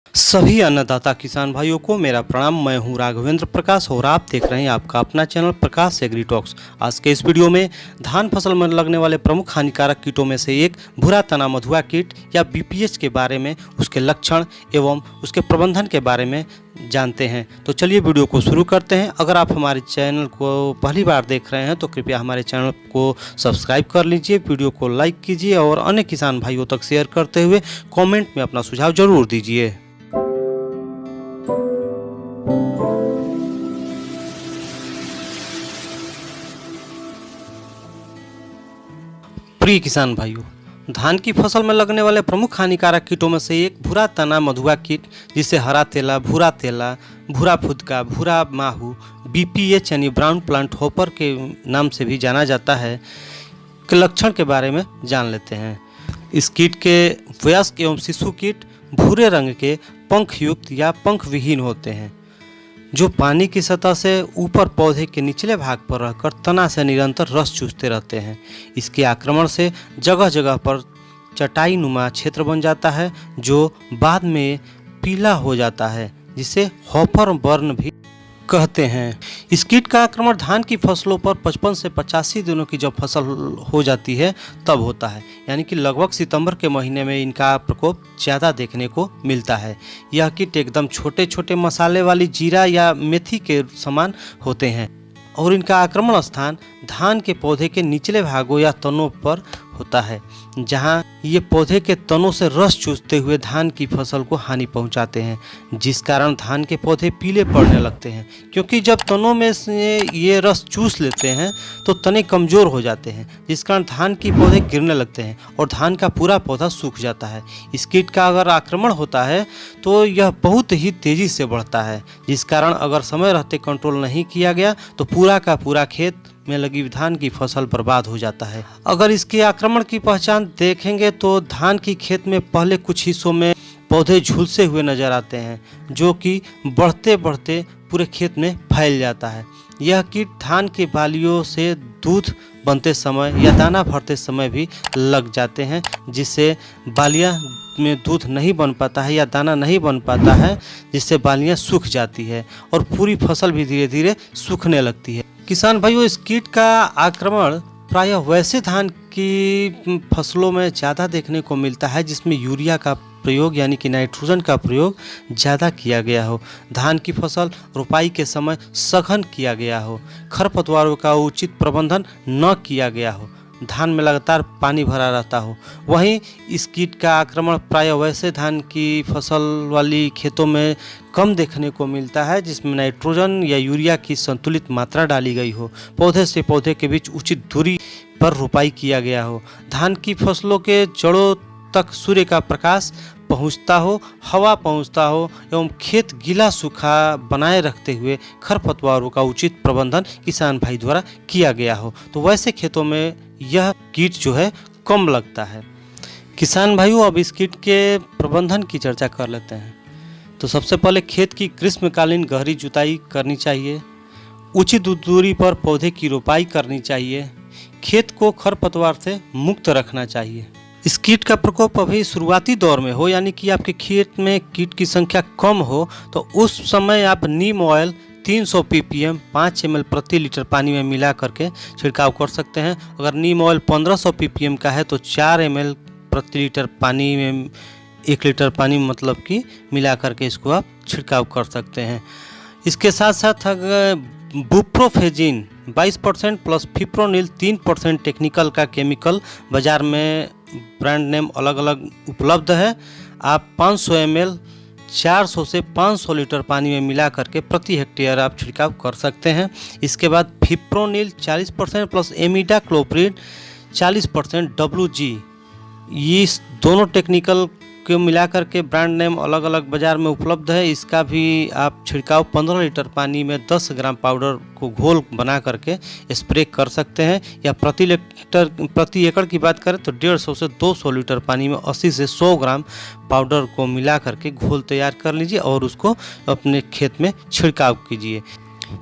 सभी अन्नदाता किसान भाइयों को मेरा प्रणाम। मैं हूं राघवेंद्र प्रकाश और आप देख रहे हैं आपका अपना चैनल प्रकाश एग्री टॉक्स। आज के इस वीडियो में धान फसल में लगने वाले प्रमुख हानिकारक कीटों में से एक भूरा तना मधुआ कीट या बीपीएच के बारे में, उसके लक्षण एवं उसके प्रबंधन के बारे में जानते हैं। तो चलिए वीडियो को शुरू करते हैं। अगर आप हमारे चैनल को पहली बार देख रहे हैं तो कृपया हमारे चैनल को सब्सक्राइब कर लीजिए, वीडियो को लाइक कीजिए और अन्य किसान भाइयों तक शेयर करते हुए कमेंट में अपना सुझाव जरूर दीजिए। प्रिय किसान भाइयों, धान की फसल में लगने वाले प्रमुख हानिकारक कीटों में से एक भूरा तना मधुआ कीट, जिसे हरा तेला, भूरा फुदका, भूरा माहू, बीपीएच यानी ब्राउन प्लांट हॉपर के नाम से भी जाना जाता है, के लक्षण के बारे में जान लेते हैं। इस कीट के वयस्क एवं शिशु कीट भूरे रंग के पंख युक्त या पंख विहीन होते हैं, जो पानी की सतह से ऊपर पौधे के निचले भाग पर रहकर तना से निरंतर रस चूसते रहते हैं। इसके आक्रमण से जगह जगह पर चटाई नुमा क्षेत्र बन जाता है, जो बाद में पीला हो जाता है, जिसे हॉपर बर्न भी कहते हैं। इस कीट का आक्रमण धान की फसलों पर 55 से 85 दिनों की जब फसल हो जाती है तब होता है, यानी कि लगभग सितंबर के महीने में इनका प्रकोप ज़्यादा देखने को मिलता है। यह कीट एकदम छोटे छोटे मसाले वाली जीरा या मेथी के समान होते हैं और इनका आक्रमण स्थान धान के पौधे के निचले भागों या तनों पर होता है, जहां ये पौधे के तनों से रस चूसते हुए धान की फसल को हानि पहुंचाते हैं, जिस कारण धान के पौधे पीले पड़ने लगते हैं। क्योंकि जब तनों में से ये रस चूस लेते हैं तो तने कमज़ोर हो जाते हैं, जिस कारण धान की पौधे गिरने लगते हैं और धान का पूरा पौधा सूख जाता है। इस कीट का अगर आक्रमण होता है तो यह बहुत ही तेज़ी से बढ़ता है, जिस कारण अगर समय रहते कंट्रोल नहीं किया गया तो पूरा का पूरा खेत में लगी धान की फसल बर्बाद हो जाता है। अगर इसके आक्रमण की पहचान देखेंगे तो धान की खेत में पहले कुछ हिस्सों में पौधे झुलसे हुए नजर आते हैं, जो कि बढ़ते बढ़ते पूरे खेत में फैल जाता है। यह कीट धान के बालियों से दूध बनते समय या दाना भरते समय भी लग जाते हैं, जिससे बालियां में दूध नहीं बन पाता है या दाना नहीं बन पाता है, जिससे बालियां सूख जाती है और पूरी फसल भी धीरे धीरे सूखने लगती है। किसान भाइयों, इस कीट का आक्रमण प्रायः वैसे धान की फसलों में ज़्यादा देखने को मिलता है जिसमें यूरिया का प्रयोग यानी कि नाइट्रोजन का प्रयोग ज़्यादा किया गया हो, धान की फसल रोपाई के समय सघन किया गया हो, खरपतवारों का उचित प्रबंधन न किया गया हो, धान में लगातार पानी भरा रहता हो। वहीं इस कीट का आक्रमण प्रायः वैसे धान की फसल वाली खेतों में कम देखने को मिलता है जिसमें नाइट्रोजन या यूरिया की संतुलित मात्रा डाली गई हो, पौधे से पौधे के बीच उचित दूरी पर रोपाई किया गया हो, धान की फसलों के जड़ों तक सूर्य का प्रकाश पहुंचता हो, हवा पहुंचता हो एवं खेत गीला सूखा बनाए रखते हुए खरपतवारों का उचित प्रबंधन किसान भाई द्वारा किया गया हो, तो वैसे खेतों में यह कीट जो है कम लगता है। किसान भाइयों, अब इस कीट के प्रबंधन की चर्चा कर लेते हैं। तो सबसे पहले खेत की ग्रीष्मकालीन गहरी जुताई करनी चाहिए, उचित दूरी पर पौधे की रोपाई करनी चाहिए, खेत को खरपतवार से मुक्त रखना चाहिए। इस कीट का प्रकोप अभी शुरुआती दौर में हो, यानी कि आपके खेत में कीट की संख्या कम हो, तो उस समय आप नीम ऑयल 300 ppm 5 ml प्रति लीटर पानी में मिला करके छिड़काव कर सकते हैं। अगर नीम ऑयल 1500 ppm का है तो 4 ml प्रति लीटर पानी में 1 लीटर पानी मतलब कि मिला करके इसको आप छिड़काव कर सकते हैं। इसके साथ साथ अगर बुप्रोफेजिन 22% प्लस फिप्रोनिल 3% टेक्निकल का केमिकल बाज़ार में ब्रांड नेम अलग अलग उपलब्ध है, आप 500 ml 400 से 500 लीटर पानी में मिला करके प्रति हेक्टेयर आप छिड़काव कर सकते हैं। इसके बाद फिप्रोनिल 40% प्लस एमिडाक्लोप्रिड 40% WG, ये दोनों टेक्निकल को मिला करके ब्रांड नेम अलग अलग बाज़ार में उपलब्ध है। इसका भी आप छिड़काव 15 लीटर पानी में 10 ग्राम पाउडर को घोल बना करके स्प्रे कर सकते हैं, या प्रति एकड़ की बात करें तो 150 से 200 लीटर पानी में 80 से 100 ग्राम पाउडर को मिला करके घोल तैयार कर लीजिए और उसको अपने खेत में छिड़काव कीजिए।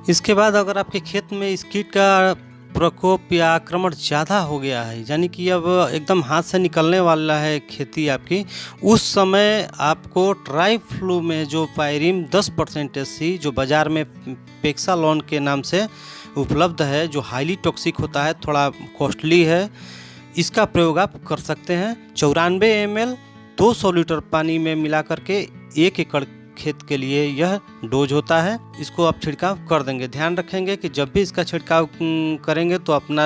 इसके बाद अगर आपके खेत में इस कीट का प्रकोप या आक्रमण ज़्यादा हो गया है, यानी कि अब एकदम हाथ से निकलने वाला है खेती आपकी, उस समय आपको ट्राइफ्लू में जो पायरिम 10% सी जो बाज़ार में पेक्सालॉन के नाम से उपलब्ध है, जो हाईली टॉक्सिक होता है, थोड़ा कॉस्टली है, इसका प्रयोग आप कर सकते हैं। 94 ml 200 लीटर पानी में मिला करके 1 एकड़ खेत के लिए यह डोज होता है। इसको आप छिड़काव कर देंगे। ध्यान रखेंगे कि जब भी इसका छिड़काव करेंगे तो अपना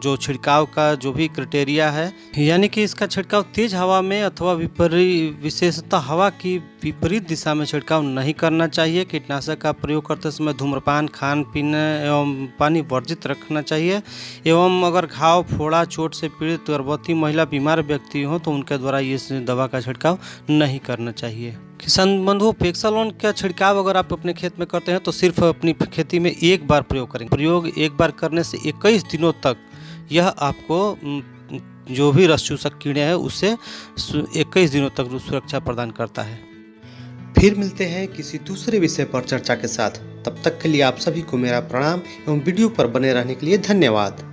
जो छिड़काव का जो भी क्राइटेरिया है, यानी कि इसका छिड़काव तेज हवा में अथवा विशेषतः हवा की विपरीत दिशा में छिड़काव नहीं करना चाहिए। कीटनाशक का प्रयोग करते समय धूम्रपान, खान पीने एवं पानी वर्जित रखना चाहिए। एवं अगर घाव, फोड़ा, चोट से पीड़ित गर्भवती महिला, बीमार व्यक्ति हो तो उनके द्वारा ये दवा का छिड़काव नहीं करना चाहिए। किसान बंधुओं, पेक्सालॉन का छिड़काव अगर आप अपने खेत में करते हैं तो सिर्फ अपनी खेती में एक बार प्रयोग करेंगे। प्रयोग एक बार करने से 21 दिनों तक यह आपको जो भी रस चूसक कीड़े हैं उससे 21 दिनों तक सुरक्षा प्रदान करता है। फिर मिलते हैं किसी दूसरे विषय पर चर्चा के साथ। तब तक के लिए आप सभी को मेरा प्रणाम एवं वीडियो पर बने रहने के लिए धन्यवाद।